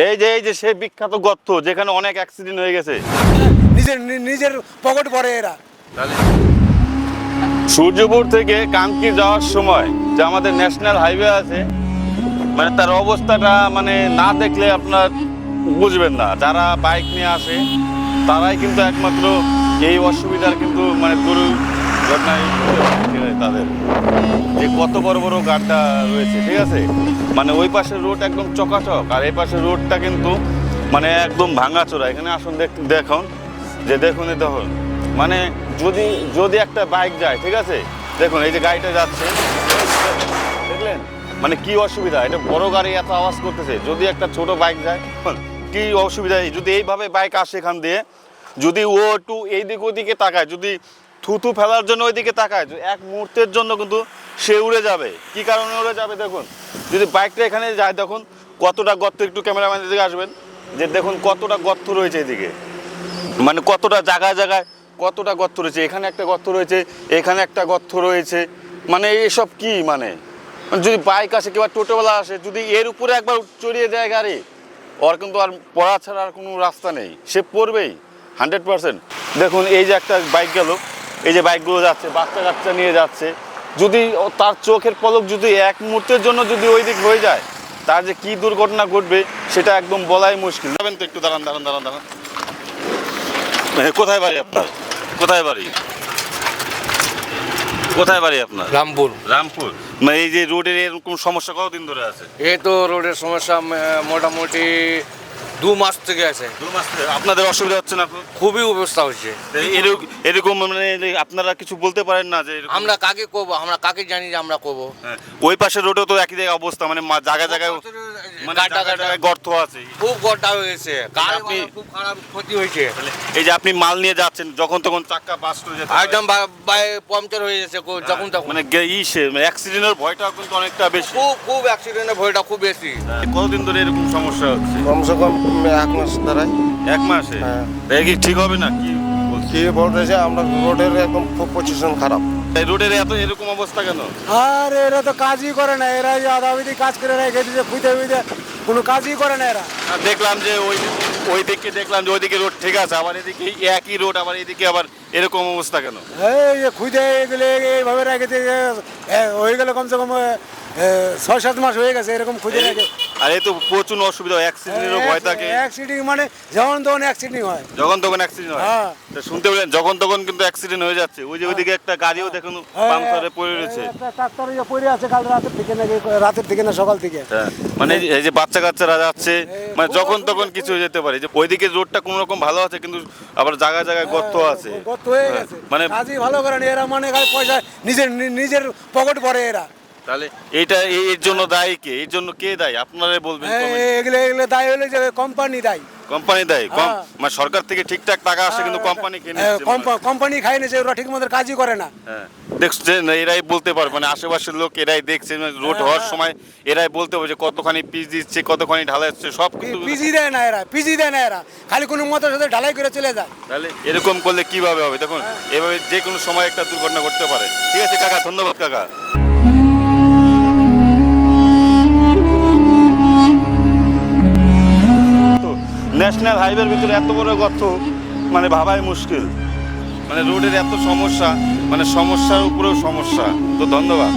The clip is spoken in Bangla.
এই যে সেই বিখ্যাত গর্ত যেখানে অনেক অ্যাক্সিডেন্ট হয়ে গেছে, নিজের নিজের পকেট ভরে এরা। সূর্যপুর থেকে কানকি যাওয়ার সময় যে আমাদের ন্যাশনাল হাইওয়ে আছে, মানে তার অবস্থাটা মানে না দেখলে আপনার বুঝবেন না। যারা বাইক নিয়ে আসে তারাই কিন্তু একমাত্র এই অসুবিধার কিন্তু মানে দুর্ঘটনায় তাদের, যে কত বড় বড় গাড্ডা রয়েছে, ঠিক আছে। মানে ওই পাশের রোড একদম চকাচক, আর এই পাশের রোডটা কিন্তু মানে একদম ভাঙাচোরা। এখানে আসুন দেখুন, দেখুন মানে যদি একটা বাইক যায়, ঠিক আছে, দেখুন এই যে গাড়িটা যাচ্ছে, দেখলেন মানে কি অসুবিধা। এটা বড় গাড়ি এত আওয়াজ করতেছে, যদি একটা ছোট বাইক যায় কি অসুবিধা। যদি এইভাবে বাইক আসে এখান দিয়ে, যদি ও একটু এইদিক ওইদিকে তাকায়, যদি থুতু ফেলার জন্য ওইদিকে তাকায়, এক মুহূর্তের জন্য কিন্তু সে উড়ে যাবে। কি কারণে উড়ে যাবে দেখুন, যদি বাইকটা এখানে যায় দেখুন কতটা গর্ত। একটু ক্যামেরাম্যানের দিকে আসবেন, যে দেখুন কতটা গর্ত রয়েছে এদিকে, মানে কতটা জায়গায় জায়গায় কতটা গর্ত রয়েছে। এখানে একটা গর্ত রয়েছে, এখানে একটা গর্ত রয়েছে। মানে এসব কি মানে যদি বাইক আসে কিংবা টোটোওয়ালা আসে, যদি এর উপরে একবার চড়িয়ে যায় গাড়ি, ওর কিন্তু আর পড়া ছাড়া আর কোনো রাস্তা নেই, সে পড়বেই 100%। দেখুন এই যে একটা বাইক গেল, এই যে বাইকগুলো যাচ্ছে, বাচ্চা কাচ্চা নিয়ে যাচ্ছে, যদি তার চোখের পলক যদি এক মুহূর্তের জন্য যদি ওই দিক হয়ে যায়, তার যে কী দুর্ঘটনা ঘটবে সেটা একদম বলাই মুশকিল। যাবেন তো একটু, দাঁড়ান। কোথায় বাড়ি আপনার? কোথায় বাড়ি আপনার? রামপুর। মানে এই যে রোডের এরকম সমস্যা কতদিন ধরে আছে? এই তো রোডের সমস্যা মোটামুটি 2 মাস থেকে আছে। 2 মাস থেকে আপনাদের অসুবিধা হচ্ছে না? খুবই অবস্থা হচ্ছে। এরকম মানে আপনারা কিছু বলতে পারেন না যে আমরা কাকে করবো, আমরা কাকে জানি যে আমরা করবো? ওই পাশের রোডেও তো একই জায়গায় অবস্থা, মানে জায়গায় জায়গায় মানে জায়গায় গর্ত আছে, খুব গর্তা হয়েছে, খুব খারাপ ক্ষতি হয়েছে। এই যে আপনি মাল নিয়ে যাচ্ছেন, যখন তখন চাক্কা বাস্ট হয়ে যাচ্ছে, একদম পাংচার হয়ে যাচ্ছে যখন তখন। মানে অ্যাক্সিডেন্টের ভয়টা কিন্তু অনেকটা বেশি। খুব অ্যাক্সিডেন্টের ভয়টা খুব বেশি। কতদিন ধরে এরকম সমস্যা হচ্ছে? কমসে কম 1 মাস দাঁড়ায়। 1 মাসে? কি ঠিক হবে না কি? কি বলতেছে, আমরা রোডের একদম খুব পজিশন খারাপ। এই রোডের এরকম অবস্থা কেন? আর এরা তো কাজই করে না, এরা আদাবিদি কাজ করে রেখে দিচ্ছে, খুঁজে কোনো কাজই করে না এরা। দেখলাম যে ওইদিকে দেখলাম যে ওইদিকে রোড ঠিক আছে, আবার এদিকে একই রোড, আবার এদিকে আবার এরকম অবস্থা কেন? এই যে খুঁজে গেলে এইভাবে রেখেছে, হয়ে গেলে কমসে কম 6-7 মাস হয়ে গেছে এরকম খুঁজে রেখে। আর এই তো প্রচুর অসুবিধা, অ্যাক্সিডেন্টেরও ভয় থাকে। অ্যাক্সিডেন্ট মানে যখন তখন অ্যাক্সিডেন্ট হয়, যখন তখন অ্যাক্সিডেন্ট হয়। হ্যাঁ। তো শুনতে পেলেন, যখন তখন কিন্তু অ্যাক্সিডেন্ট হয়ে যাচ্ছে। ওই যে ওইদিকে একটা গাড়িও দেখুন পাংচারে পড়ে রয়েছে। একটা ট্রাক্টর পড়ে আছে কাল রাতের থেকে না সকাল থেকে। হ্যাঁ, মানে এই যে বাচ্চা কাচ্চারা যাচ্ছে, মানে যখন তখন কিছু হয়ে যেতে পারে। যে ওইদিকে রোডটা কোনো রকম ভালো আছে, কিন্তু আবার জায়গায় জায়গায় গর্ত আছে, গর্ত হয়ে গেছে। মানে কাজই ভালো করে না এরা, মানে খালি পয়সা নিজের পকেট ভরে এরা। তাহলে এইটা এর জন্য দায়ী কে? এর জন্য কে দায়ী আপনারাই বলবেন। এগুলো দায়ী হলে যে কোম্পানি দায়ী। কোম্পানি দায়ী? মানে সরকার থেকে ঠিকঠাক টাকা আসে, কিন্তু কোম্পানি খেয়ে নিচ্ছে। কোম্পানি খাই নিচ্ছে, ওরা ঠিক মতো কাজই করে না। হ্যাঁ, দেখছেন, এরাই বলতে পারবে, মানে আশেপাশের লোক এরাই দেখছে, রোড হওয়ার সময় এরাই বলতে পারবে যে কতখানি পিচ দিচ্ছে, কতখানি ঢালাই হচ্ছে, সব কিন্তু পিজি দেয় না এরা, খালি কোনো মতের সাথে ঢালাই করে চলে যায়। তাহলে এরকম করলে কিভাবে হবে? দেখুন এভাবে যে কোনো সময় একটা দুর্ঘটনা ঘটতে পারে। ঠিক আছে কাকা, ধন্যবাদ কাকা। ন্যাশনাল হাইওয়ের ভিতরে এত বড় গর্ত, মানে ভাবাই মুশকিল। মানে রোডের এত সমস্যা, মানে সমস্যার উপরেও সমস্যা। তো ধন্যবাদ।